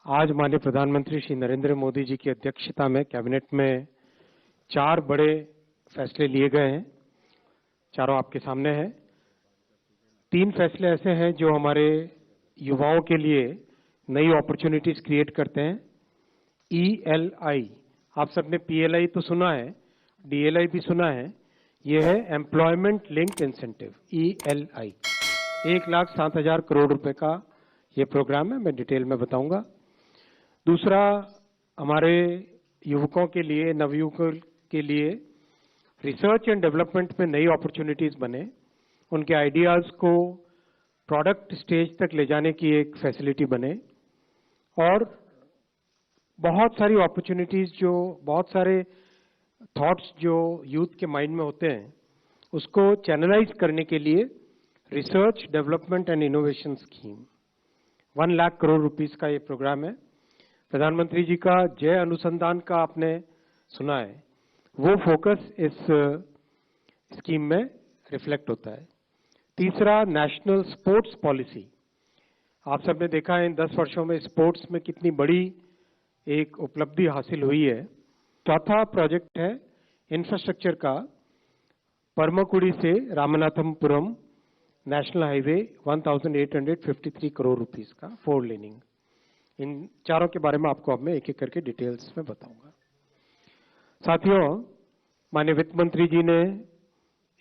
आज माननीय प्रधानमंत्री श्री नरेंद्र मोदी जी की अध्यक्षता में कैबिनेट में 4 बड़े फैसले लिए गए हैं। चारों आपके सामने हैं। 3 फैसले ऐसे हैं जो हमारे युवाओं के लिए नई अपॉर्चुनिटीज क्रिएट करते हैं। ELI, आप सबने PLI तो सुना है, DLI भी सुना है। यह है employment linked incentive, ELI। 1,07,000 crore रुपए का ये प्रोग्राम है, मैं डिटेल में बताऊंगा। दूसरा, हमारे युवकों के लिए, नवयुवकों के लिए रिसर्च एंड डेवलपमेंट में नई अपॉर्चुनिटीज बने, उनके आइडियाज को प्रोडक्ट स्टेज तक ले जाने की एक फैसिलिटी बने और बहुत सारी अपॉर्चुनिटीज, जो बहुत सारे थॉट्स जो यूथ के माइंड में होते हैं, उसको चैनलाइज करने के लिए research development and innovation scheme 1 lakh crore rupees का ये प्रोग्राम है। प्रधानमंत्री जी का जय अनुसंधान का आपने सुना है, वो फोकस इस स्कीम में रिफ्लेक्ट होता है। तीसरा, नेशनल स्पोर्ट्स पॉलिसी। आप सबने देखा है इन 10 वर्षों में स्पोर्ट्स में कितनी बड़ी एक उपलब्धि हासिल हुई है। चौथा प्रोजेक्ट है इंफ्रास्ट्रक्चर का, परमकुड़ी से Ramanathapuram national highway 1853 crore rupees का 4 लेनिंग। इन चारों के बारे में आपको अब मैं एक एक करके डिटेल्स में बताऊंगा। साथियों, माननीय वित्त मंत्री जी ने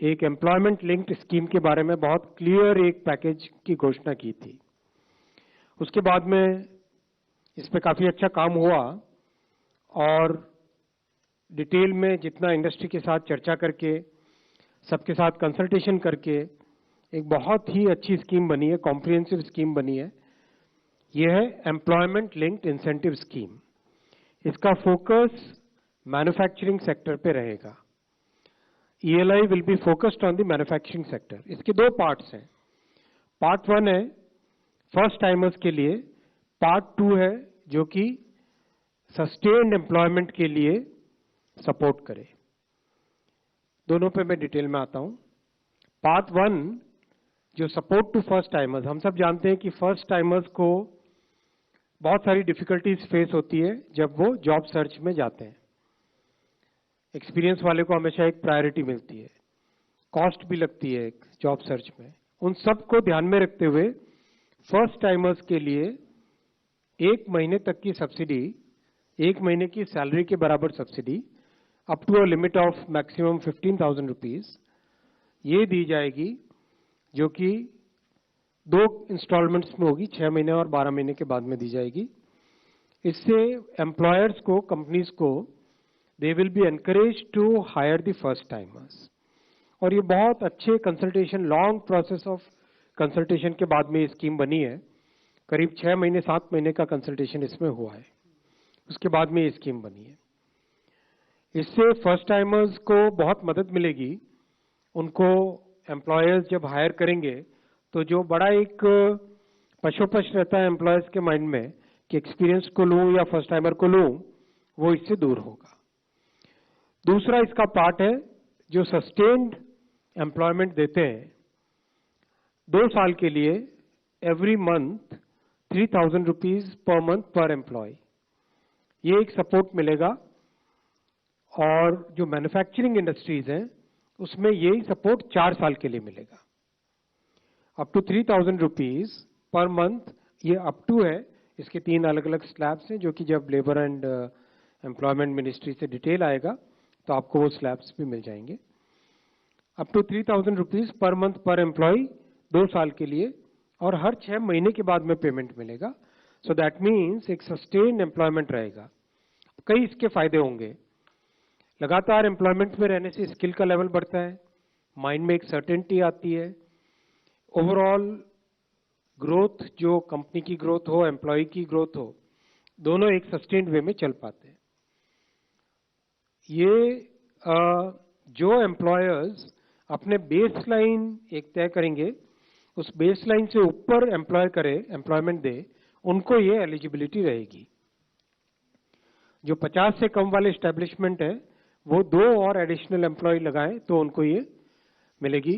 एक एम्प्लॉयमेंट लिंक्ड स्कीम के बारे में बहुत क्लियर एक पैकेज की घोषणा की थी। उसके बाद में इस पे काफी अच्छा काम हुआ और डिटेल में जितना इंडस्ट्री के साथ चर्चा करके, सबके साथ कंसल्टेशन करके एक बहुत ही अच्छी स्कीम बनी है, कॉम्प्रिहेंसिव स्कीम बनी है। यह है एम्प्लॉयमेंट लिंक्ड इंसेंटिव स्कीम। इसका फोकस मैन्युफैक्चरिंग सेक्टर पे रहेगा। ELI will be focused on the manufacturing sector. इसके 2 पार्ट्स हैं। पार्ट 1 है फर्स्ट टाइमर्स के लिए, पार्ट 2 है जो कि सस्टेन्ड एम्प्लॉयमेंट के लिए सपोर्ट करे। दोनों पे मैं डिटेल में आता हूं। पार्ट 1 जो सपोर्ट टू फर्स्ट टाइमर्स, हम सब जानते हैं कि फर्स्ट टाइमर्स को बहुत सारी डिफिकल्टीज फेस होती है जब वो जॉब सर्च में जाते हैं। एक्सपीरियंस वाले को हमेशा एक प्रायोरिटी मिलती है, कॉस्ट भी लगती है एक जॉब सर्च में। उन सब को ध्यान में रखते हुए फर्स्ट टाइमर्स के लिए 1 महीने तक की सब्सिडी, 1 महीने की सैलरी के बराबर subsidy up to a limit of maximum 15,000 rupees ये दी जाएगी, जो कि 2 इंस्टॉलमेंट्स में होगी, 6 महीने और 12 महीने के बाद में दी जाएगी। इससे एम्प्लॉयर्स को, कंपनीज को, they will be encourage to hire the first timers. और ये बहुत अच्छे consultation, long process of consultation के बाद में ये स्कीम बनी है। करीब 6 महीने 7 महीने का कंसल्टेशन इसमें हुआ है, उसके बाद में ये स्कीम बनी है। इससे फर्स्ट टाइमर्स को बहुत मदद मिलेगी। उनको एम्प्लॉयर्स जब हायर करेंगे तो जो बड़ा एक पशोपश रहता है एम्प्लॉयर्स के माइंड में कि एक्सपीरियंस को लूं या फर्स्ट टाइमर को लूं, वो इससे दूर होगा। दूसरा इसका पार्ट है जो सस्टेन्ड एम्प्लॉयमेंट देते हैं 2 साल के लिए, every month 3,000 rupees per month per employ, ये एक सपोर्ट मिलेगा। और जो मैन्युफैक्चरिंग इंडस्ट्रीज हैं उसमें यही सपोर्ट 4 साल के लिए मिलेगा, up to 3,000 rupees per month. ये अप टू है, इसके 3 अलग अलग स्लैब्स हैं, जो कि जब लेबर एंड एम्प्लॉयमेंट मिनिस्ट्री से डिटेल आएगा तो आपको वो स्लैब्स भी मिल जाएंगे। Up to 3,000 rupees per month per employ 2 साल के लिए, और हर 6 महीने के बाद में पेमेंट मिलेगा। सो दैट मीन्स एक सस्टेन एम्प्लॉयमेंट रहेगा। कई इसके फायदे होंगे। लगातार एम्प्लॉयमेंट में रहने से स्किल का लेवल बढ़ता है, माइंड में एक सर्टेनिटी आती है, ओवरऑल ग्रोथ, जो कंपनी की ग्रोथ हो, एम्प्लॉय की ग्रोथ हो, दोनों एक सस्टेन्ड वे में चल पाते हैं। ये जो एम्प्लॉयर्स अपने बेसलाइन एक तय करेंगे, उस बेसलाइन से ऊपर एम्प्लॉयमेंट दे, उनको ये एलिजिबिलिटी रहेगी। जो 50 से कम वाले एस्टेब्लिशमेंट है वो 2 और एडिशनल एम्प्लॉय लगाएं तो उनको ये मिलेगी,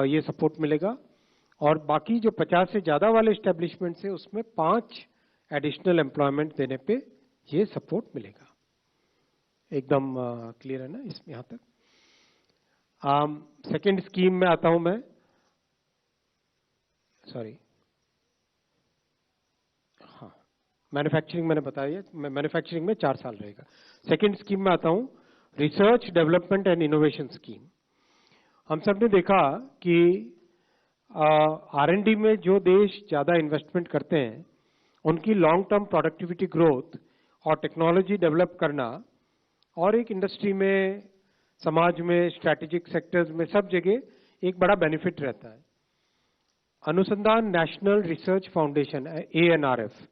ये सपोर्ट मिलेगा। और बाकी जो 50 से ज्यादा वाले एस्टेब्लिशमेंट है उसमें 5 एडिशनल एम्प्लॉयमेंट देने पे ये सपोर्ट मिलेगा। एकदम क्लियर है ना इसमें यहाँ तक? सेकेंड स्कीम में आता हूं मैं, सॉरी, हाँ, मैन्युफैक्चरिंग मैंने बताया, मैन्युफैक्चरिंग में 4 साल रहेगा। सेकेंड स्कीम में आता हूं, research development and innovation scheme. हम सब ने देखा कि R&D में जो देश ज्यादा इन्वेस्टमेंट करते हैं उनकी लॉन्ग टर्म प्रोडक्टिविटी ग्रोथ और टेक्नोलॉजी डेवलप करना, और एक इंडस्ट्री में, समाज में, स्ट्रैटेजिक सेक्टर्स में, सब जगह एक बड़ा बेनिफिट रहता है। अनुसंधान नेशनल रिसर्च फाउंडेशन ANRF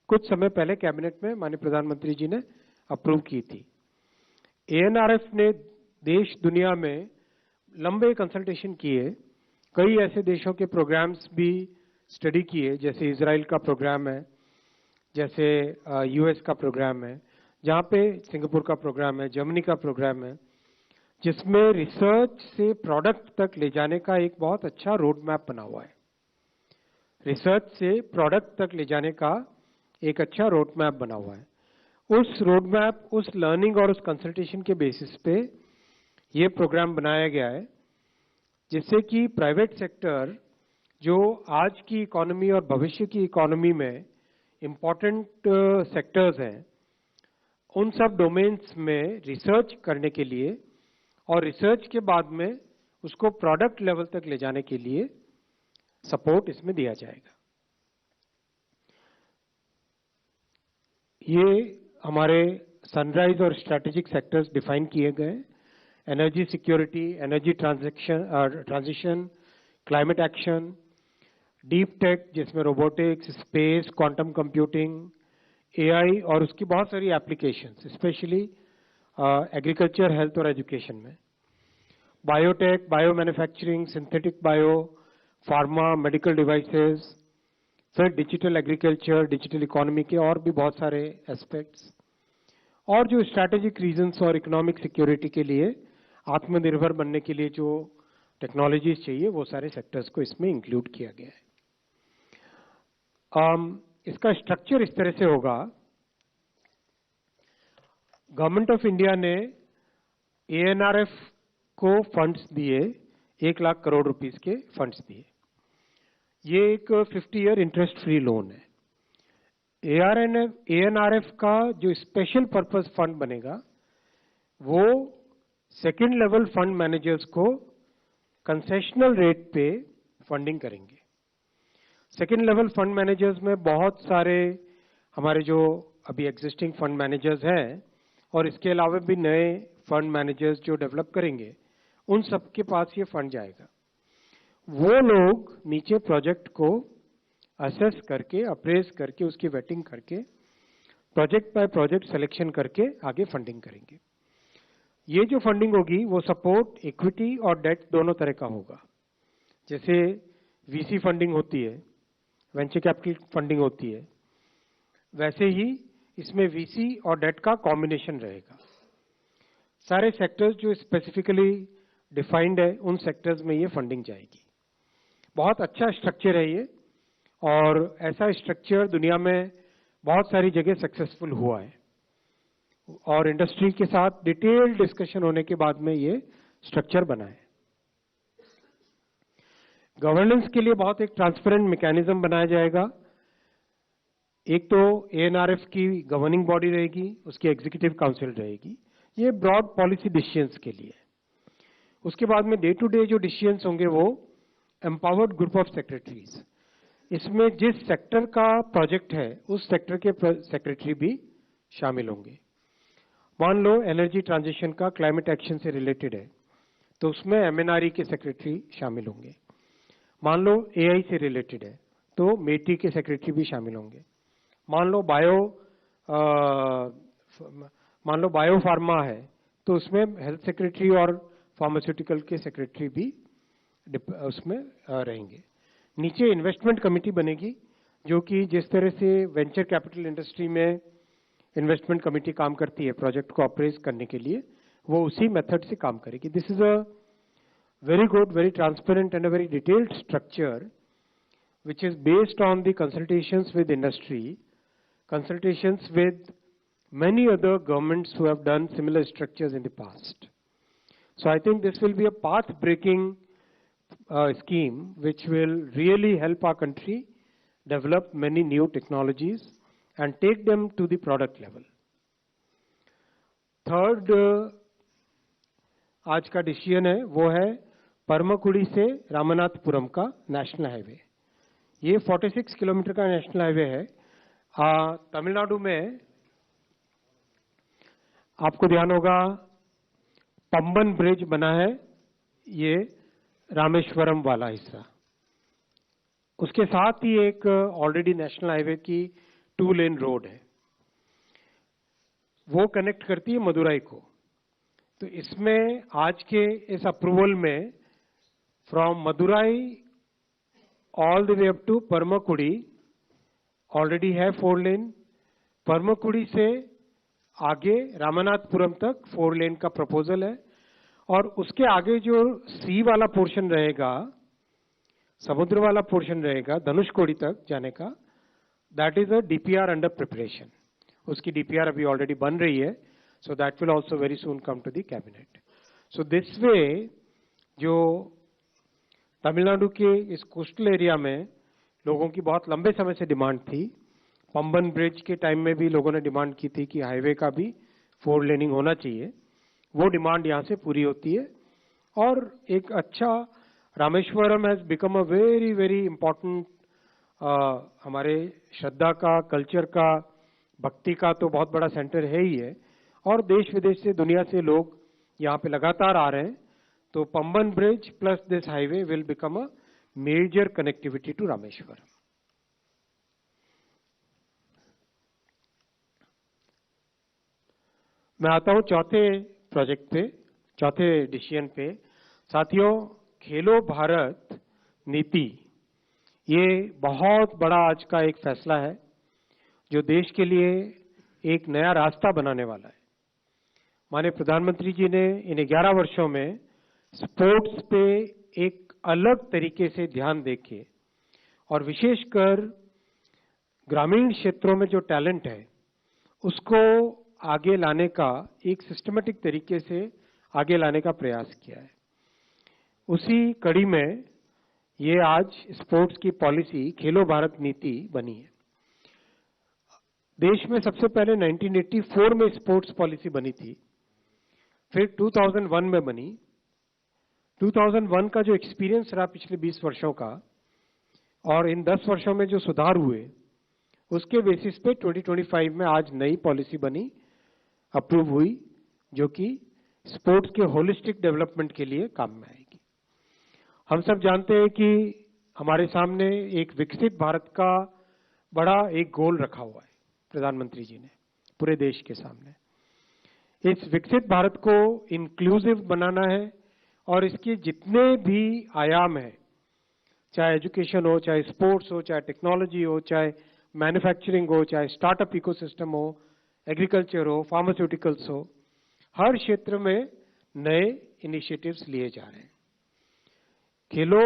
कुछ समय पहले कैबिनेट में माननीय प्रधानमंत्री जी ने अप्रूव की थी। ANRF ने देश दुनिया में लंबे कंसल्टेशन किए, कई ऐसे देशों के प्रोग्राम्स भी स्टडी किए, जैसे इजराइल का प्रोग्राम है, जैसे US का प्रोग्राम है, जहाँ पे सिंगापुर का प्रोग्राम है, जर्मनी का प्रोग्राम है, जिसमें रिसर्च से प्रोडक्ट तक ले जाने का एक बहुत अच्छा रोड मैप बना हुआ है। रिसर्च से प्रोडक्ट तक ले जाने का एक अच्छा रोड मैप बना हुआ है। उस रोड मैप, उस लर्निंग और उस कंसल्टेशन के बेसिस पे ये प्रोग्राम बनाया गया है, जिससे कि प्राइवेट सेक्टर जो आज की इकोनॉमी और भविष्य की इकोनॉमी में इम्पोर्टेंट सेक्टर्स हैं, उन सब डोमेन्स में रिसर्च करने के लिए और रिसर्च के बाद में उसको प्रोडक्ट लेवल तक ले जाने के लिए सपोर्ट इसमें दिया जाएगा। ये हमारे सनराइज और स्ट्रैटेजिक सेक्टर्स डिफाइन किए गए, energy security, energy transition, climate action, deep tech जिसमें robotics, space, quantum computing, AI और उसकी बहुत सारी एप्लीकेशंस, स्पेशली एग्रीकल्चर, हेल्थ और एजुकेशन में, biotech, bio manufacturing, synthetic bio, pharma, medical devices, फिर डिजिटल एग्रीकल्चर, डिजिटल इकोनॉमी के और भी बहुत सारे एस्पेक्ट्स, और जो स्ट्रैटेजिक रीजंस और इकोनॉमिक सिक्योरिटी के लिए, आत्मनिर्भर बनने के लिए जो टेक्नोलॉजीज चाहिए, वो सारे सेक्टर्स को इसमें इंक्लूड किया गया है। इसका स्ट्रक्चर इस तरह से होगा, गवर्नमेंट ऑफ इंडिया ने ANRF को फंड्स दिए, 1 लाख करोड़ रुपीस के फंड्स दिए। ये एक 50 ईयर इंटरेस्ट फ्री लोन है। ANRF का जो स्पेशल पर्पस फंड बनेगा, वो सेकेंड लेवल फंड मैनेजर्स को कंसेशनल रेट पे फंडिंग करेंगे। सेकेंड लेवल फंड मैनेजर्स में बहुत सारे हमारे जो अभी एग्जिस्टिंग फंड मैनेजर्स हैं, और इसके अलावा भी नए फंड मैनेजर्स जो डेवलप करेंगे, उन सबके पास ये फंड जाएगा। वो लोग नीचे प्रोजेक्ट को असेस करके, अप्रेज करके, उसकी वेटिंग करके, प्रोजेक्ट बाय प्रोजेक्ट सिलेक्शन करके आगे फंडिंग करेंगे। ये जो फंडिंग होगी वो सपोर्ट, इक्विटी और डेट दोनों तरह का होगा। जैसे VC फंडिंग होती है, वेंचर कैपिटल फंडिंग होती है, वैसे ही इसमें VC और डेट का कॉम्बिनेशन रहेगा। सारे सेक्टर्स जो स्पेसिफिकली डिफाइंड है, उन सेक्टर्स में ये फंडिंग जाएगी। बहुत अच्छा स्ट्रक्चर है ये, और ऐसा स्ट्रक्चर दुनिया में बहुत सारी जगह सक्सेसफुल हुआ है, और इंडस्ट्री के साथ डिटेल्ड डिस्कशन होने के बाद में ये स्ट्रक्चर बना है। गवर्नेंस के लिए बहुत एक ट्रांसपेरेंट मैकेनिज्म बनाया जाएगा। एक तो ANRF की गवर्निंग बॉडी रहेगी, उसकी एग्जीक्यूटिव काउंसिल रहेगी, ये ब्रॉड पॉलिसी डिसीजंस के लिए। उसके बाद में डे टू डे जो डिसीजंस होंगे वो एम्पावर्ड ग्रुप ऑफ सेक्रेटरीज, इसमें जिस सेक्टर का प्रोजेक्ट है उस सेक्टर के सेक्रेटरी भी शामिल होंगे। मान लो एनर्जी ट्रांजिशन का क्लाइमेट एक्शन से रिलेटेड है, तो उसमें MNRE के सेक्रेटरी शामिल होंगे। मान लो AI से रिलेटेड है, तो मेटी के सेक्रेटरी भी शामिल होंगे। मान लो बायो फार्मा है, तो उसमें हेल्थ सेक्रेटरी और फार्मास्यूटिकल के सेक्रेटरी भी उसमें रहेंगे। नीचे इन्वेस्टमेंट कमेटी बनेगी, जो कि जिस तरह से वेंचर कैपिटल इंडस्ट्री में इन्वेस्टमेंट कमेटी काम करती है प्रोजेक्ट को अप्रेज करने के लिए, वो उसी मेथड से काम करेगी। This is a very good, very transparent and a very detailed structure which is based on the consultations with industry consultations with many other governments who have done similar structures in the past. So I think this will be a path-breaking scheme which will really help our country develop many new technologies and take them to the product level. Third, आज का decision है वो है परमकुड़ी से रामनाथपुरम का national highway. ये 46 kilometre का national highway है। तमिलनाडु में आपको ध्यान होगा पंबन ब्रिज बना है, ये रामेश्वरम वाला हिस्सा। उसके साथ ही एक ऑलरेडी नेशनल हाईवे की 2 लेन रोड है, वो कनेक्ट करती है मदुराई को। तो इसमें आज के इस अप्रूवल में from Madurai all the way up to Paramakudi already है 4 लेन। परमकुड़ी से आगे रामनाथपुरम तक 4 लेन का प्रपोजल है, और उसके आगे जो सी वाला पोर्शन रहेगा, समुद्र वाला पोर्शन रहेगा धनुषकोडी तक जाने का, that is a DPR under preparation. उसकी डीपीआर अभी ऑलरेडी बन रही है, so that will also very soon come to the cabinet. So this way जो तमिलनाडु के इस कोस्टल एरिया में लोगों की बहुत लंबे समय से डिमांड थी, पंबन ब्रिज के टाइम में भी लोगों ने डिमांड की थी कि हाईवे का भी 4 लेनिंग होना चाहिए, वो डिमांड यहाँ से पूरी होती है। और एक अच्छा Rameswaram has become a very very important, हमारे श्रद्धा का, कल्चर का, भक्ति का तो बहुत बड़ा सेंटर है ही है, और देश विदेश से, दुनिया से लोग यहाँ पे लगातार आ रहे हैं। तो Pamban bridge plus this highway will become a major connectivity to Rameswaram. मैं आता हूं चौथे प्रोजेक्ट पे, चौथे डिसीजन पे। साथियों, खेलो भारत नीति ये बहुत बड़ा आज का एक फैसला है जो देश के लिए एक नया रास्ता बनाने वाला है। माननीय प्रधानमंत्री जी ने इन 11 वर्षों में स्पोर्ट्स पे एक अलग तरीके से ध्यान देके, और विशेषकर ग्रामीण क्षेत्रों में जो टैलेंट है उसको आगे लाने का, एक सिस्टमेटिक तरीके से आगे लाने का प्रयास किया है। उसी कड़ी में ये आज स्पोर्ट्स की पॉलिसी खेलो भारत नीति बनी है। देश में सबसे पहले 1984 में स्पोर्ट्स पॉलिसी बनी थी, फिर 2001 में बनी। 2001 का जो एक्सपीरियंस रहा पिछले 20 वर्षों का, और इन 10 वर्षों में जो सुधार हुए, उसके बेसिस पे 2025 में आज नई पॉलिसी बनी, अप्रूव हुई, जो कि स्पोर्ट्स के होलिस्टिक डेवलपमेंट के लिए काम में आएगी। हम सब जानते हैं कि हमारे सामने एक विकसित भारत का बड़ा एक गोल रखा हुआ है प्रधानमंत्री जी ने पूरे देश के सामने। इस विकसित भारत को इंक्लूसिव बनाना है, और इसके जितने भी आयाम हैं, चाहे एजुकेशन हो, चाहे स्पोर्ट्स हो, चाहे टेक्नोलॉजी हो, चाहे मैन्युफैक्चरिंग हो, चाहे स्टार्टअप इकोसिस्टम हो, एग्रीकल्चर हो, फार्मास्यूटिकल्स हो, हर क्षेत्र में नए इनिशिएटिव्स लिए जा रहे हैं। खेलो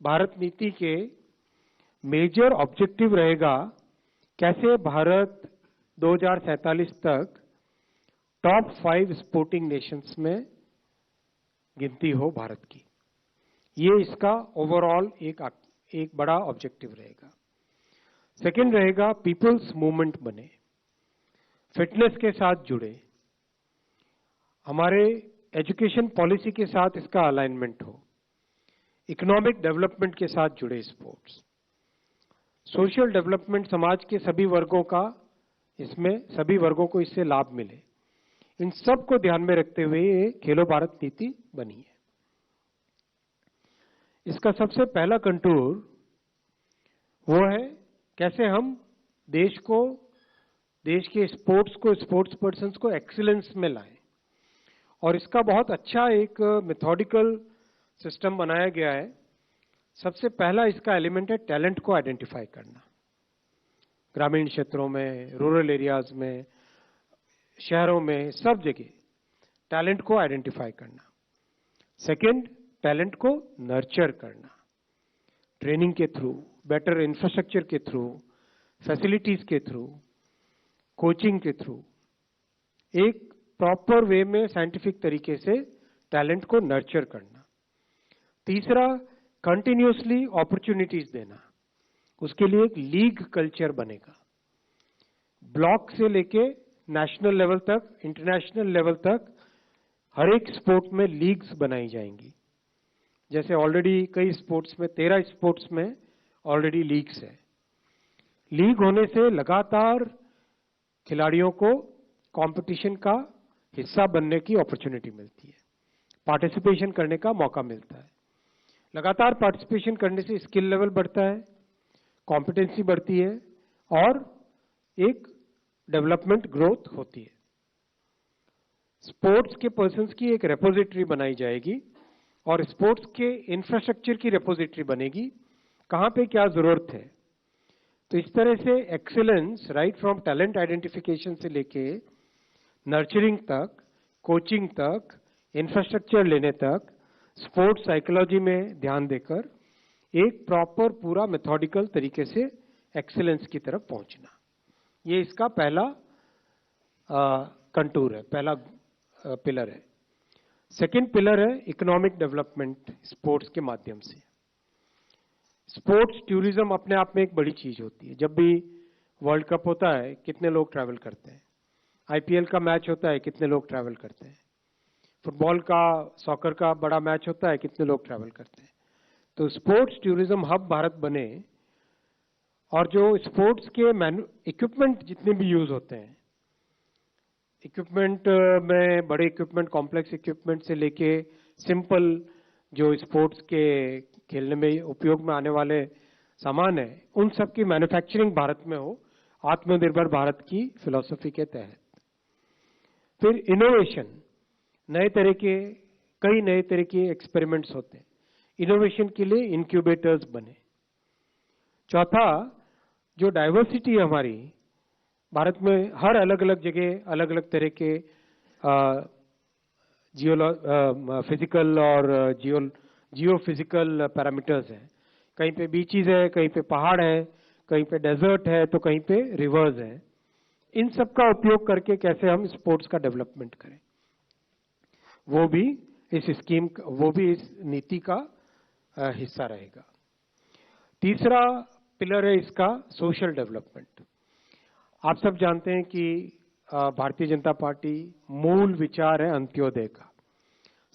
भारत नीति के मेजर ऑब्जेक्टिव रहेगा कैसे भारत 2047 तक टॉप 5 स्पोर्टिंग नेशंस में गिनती हो भारत की। ये इसका ओवरऑल एक बड़ा ऑब्जेक्टिव रहेगा। सेकंड रहेगा पीपल्स मूवमेंट बने, फिटनेस के साथ जुड़े, हमारे एजुकेशन पॉलिसी के साथ इसका अलाइनमेंट हो, इकोनॉमिक डेवलपमेंट के साथ जुड़े स्पोर्ट्स, सोशल डेवलपमेंट, समाज के सभी वर्गों का, इसमें सभी वर्गों को इससे लाभ मिले, इन सब को ध्यान में रखते हुए ये खेलो भारत नीति बनी है। इसका सबसे पहला कंटूर वो है कैसे हम देश को, देश के स्पोर्ट्स को, स्पोर्ट्स पर्सन्स को एक्सीलेंस में लाएं। और इसका बहुत अच्छा एक मेथोडिकल सिस्टम बनाया गया है। सबसे पहला इसका एलिमेंट है टैलेंट को आइडेंटिफाई करना, ग्रामीण क्षेत्रों में, रूरल एरियाज में, शहरों में, सब जगह टैलेंट को आइडेंटिफाई करना। सेकंड, टैलेंट को नर्चर करना, ट्रेनिंग के थ्रू, बेटर इंफ्रास्ट्रक्चर के थ्रू, फैसिलिटीज के थ्रू, कोचिंग के थ्रू एक प्रॉपर वे में साइंटिफिक तरीके से टैलेंट को नर्चर करना। तीसरा, कंटिन्यूसली अपॉर्चुनिटीज देना, उसके लिए एक लीग कल्चर बनेगा। ब्लॉक से लेके नेशनल लेवल तक, इंटरनेशनल लेवल तक हर एक स्पोर्ट में लीग्स बनाई जाएंगी। जैसे ऑलरेडी कई स्पोर्ट्स में, 13 स्पोर्ट्स में ऑलरेडी लीग्स है। लीग होने से लगातार खिलाड़ियों को कंपटीशन का हिस्सा बनने की अपॉर्चुनिटी मिलती है, पार्टिसिपेशन करने का मौका मिलता है। लगातार पार्टिसिपेशन करने से स्किल लेवल बढ़ता है, कॉम्पिटेंसी बढ़ती है और एक डेवलपमेंट ग्रोथ होती है। स्पोर्ट्स के पर्सन्स की एक रेपोजिटरी बनाई जाएगी और स्पोर्ट्स के इंफ्रास्ट्रक्चर की रेपोजिटरी बनेगी, कहां पे क्या जरूरत है। तो इस तरह से excellence right from talent identification से लेके नर्चरिंग तक, कोचिंग तक, इंफ्रास्ट्रक्चर लेने तक, स्पोर्ट्स साइकोलॉजी में ध्यान देकर एक प्रॉपर पूरा मेथोडिकल तरीके से एक्सीलेंस की तरफ पहुंचना, ये इसका पहला कंटूर है, पहला पिलर है। सेकंड पिलर है इकोनॉमिक डेवलपमेंट स्पोर्ट्स के माध्यम से। स्पोर्ट्स टूरिज्म अपने आप में एक बड़ी चीज होती है। जब भी वर्ल्ड कप होता है कितने लोग ट्रैवल करते हैं, आईपीएल का मैच होता है कितने लोग ट्रैवल करते हैं, फुटबॉल का, सॉकर का बड़ा मैच होता है कितने लोग ट्रैवल करते हैं। तो स्पोर्ट्स टूरिज्म हब भारत बने और जो स्पोर्ट्स के इक्विपमेंट जितने भी यूज होते हैं, इक्विपमेंट में बड़े इक्विपमेंट, कॉम्प्लेक्स इक्विपमेंट से लेके सिंपल जो स्पोर्ट्स के खेलने में उपयोग में आने वाले सामान है, उन सब की मैन्युफैक्चरिंग भारत में हो, आत्मनिर्भर भारत की फिलॉसफी के तहत। फिर इनोवेशन, कई नए तरह के एक्सपेरिमेंट्स होते हैं, इनोवेशन के लिए इंक्यूबेटर्स बने। चौथा, जो डाइवर्सिटी है हमारी भारत में, हर अलग अलग जगह अलग अलग तरह के फिजिकल और जियो फिजिकल पैरामीटर्स हैं। कहीं पे बीचीज है, कहीं पे पहाड़ है, कहीं पे डेजर्ट है, तो कहीं पे रिवर्स है। इन सब का उपयोग करके कैसे हम स्पोर्ट्स का डेवलपमेंट करें, वो भी इस नीति का हिस्सा रहेगा। तीसरा पिलर है इसका सोशल डेवलपमेंट। आप सब जानते हैं कि भारतीय जनता पार्टी मूल विचार है अंत्योदय का,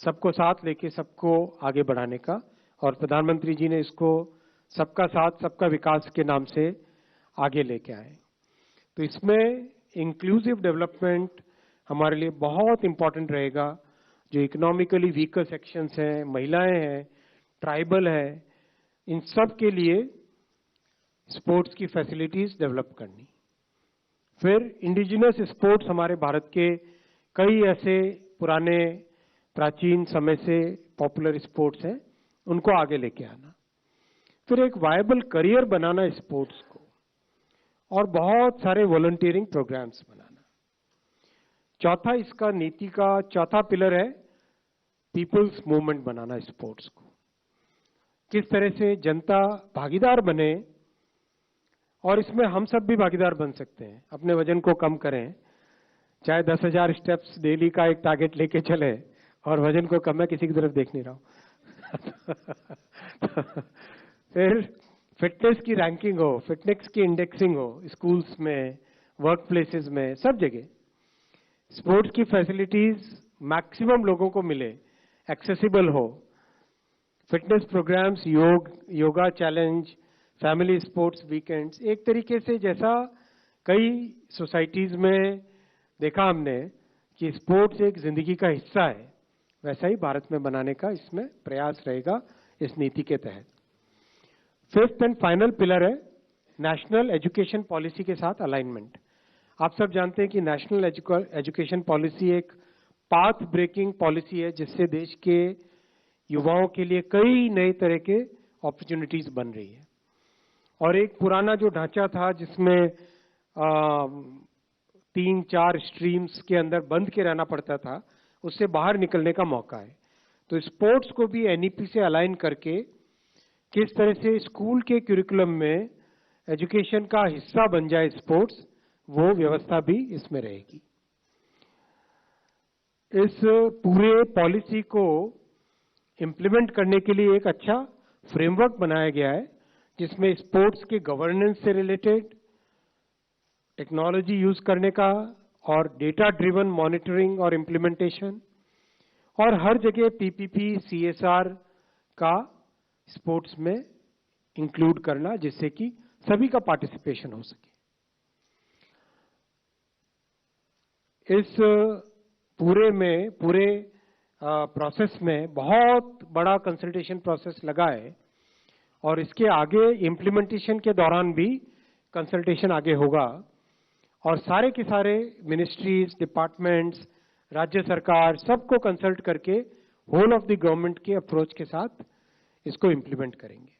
सबको साथ लेके सबको आगे बढ़ाने का, और प्रधानमंत्री जी ने इसको सबका साथ सबका विकास के नाम से आगे लेके आए। तो इसमें इंक्लूसिव डेवलपमेंट हमारे लिए बहुत इंपॉर्टेंट रहेगा। जो इकोनॉमिकली वीकर सेक्शंस हैं, महिलाएं हैं, ट्राइबल है, इन सब के लिए स्पोर्ट्स की फैसिलिटीज डेवलप करनी। फिर इंडिजिनस स्पोर्ट्स, हमारे भारत के कई ऐसे पुराने प्राचीन समय से पॉपुलर स्पोर्ट्स हैं, उनको आगे लेके आना। फिर एक वायबल करियर बनाना स्पोर्ट्स को, और बहुत सारे वॉलंटियरिंग प्रोग्राम्स बनाना। चौथा, इसका नीति का चौथा पिलर है पीपल्स मूवमेंट बनाना स्पोर्ट्स को। किस तरह से जनता भागीदार बने, और इसमें हम सब भी भागीदार बन सकते हैं। अपने वजन को कम करें, चाहे 10,000 स्टेप्स डेली का एक टारगेट लेके चले, और वजन को कम, मैं किसी की तरफ देख नहीं रहा हूं फिर फिटनेस की रैंकिंग हो, फिटनेस की इंडेक्सिंग हो, स्कूल्स में, वर्क प्लेसेस में, सब जगह स्पोर्ट्स की फैसिलिटीज मैक्सिमम लोगों को मिले, एक्सेसिबल हो। Fitness programs, yoga challenge, family sports weekends, एक तरीके से जैसा कई सोसाइटीज में देखा हमने कि स्पोर्ट्स एक जिंदगी का हिस्सा है, वैसा ही भारत में बनाने का इसमें प्रयास रहेगा इस नीति के तहत। फिफ्थ एंड फाइनल पिलर है नेशनल एजुकेशन पॉलिसी के साथ अलाइनमेंट। आप सब जानते हैं कि नेशनल एजुकेशन पॉलिसी एक पाथ ब्रेकिंग पॉलिसी है, जिससे देश के युवाओं के लिए कई नए तरह के अपॉर्चुनिटीज बन रही है। और एक पुराना जो ढांचा था जिसमें 3-4 स्ट्रीम्स के अंदर बंद के रहना पड़ता था, उससे बाहर निकलने का मौका है। तो स्पोर्ट्स को भी एनईपी से अलाइन करके किस तरह से स्कूल के करिकुलम में एजुकेशन का हिस्सा बन जाए स्पोर्ट्स, वो व्यवस्था भी इसमें रहेगी। इस पूरे पॉलिसी को इम्प्लीमेंट करने के लिए एक अच्छा फ्रेमवर्क बनाया गया है, जिसमें स्पोर्ट्स के गवर्नेंस से रिलेटेड, टेक्नोलॉजी यूज करने का और डेटा ड्रिवन मॉनिटरिंग और इम्प्लीमेंटेशन, और हर जगह पीपीपी सीएसआर का स्पोर्ट्स में इंक्लूड करना, जिससे कि सभी का पार्टिसिपेशन हो सके। इस पूरे प्रोसेस में बहुत बड़ा कंसल्टेशन प्रोसेस लगा है, और इसके आगे इम्प्लीमेंटेशन के दौरान भी कंसल्टेशन आगे होगा, और सारे के सारे मिनिस्ट्रीज, डिपार्टमेंट्स, राज्य सरकार सबको कंसल्ट करके होल ऑफ द गवर्नमेंट के अप्रोच के साथ इसको इम्प्लीमेंट करेंगे।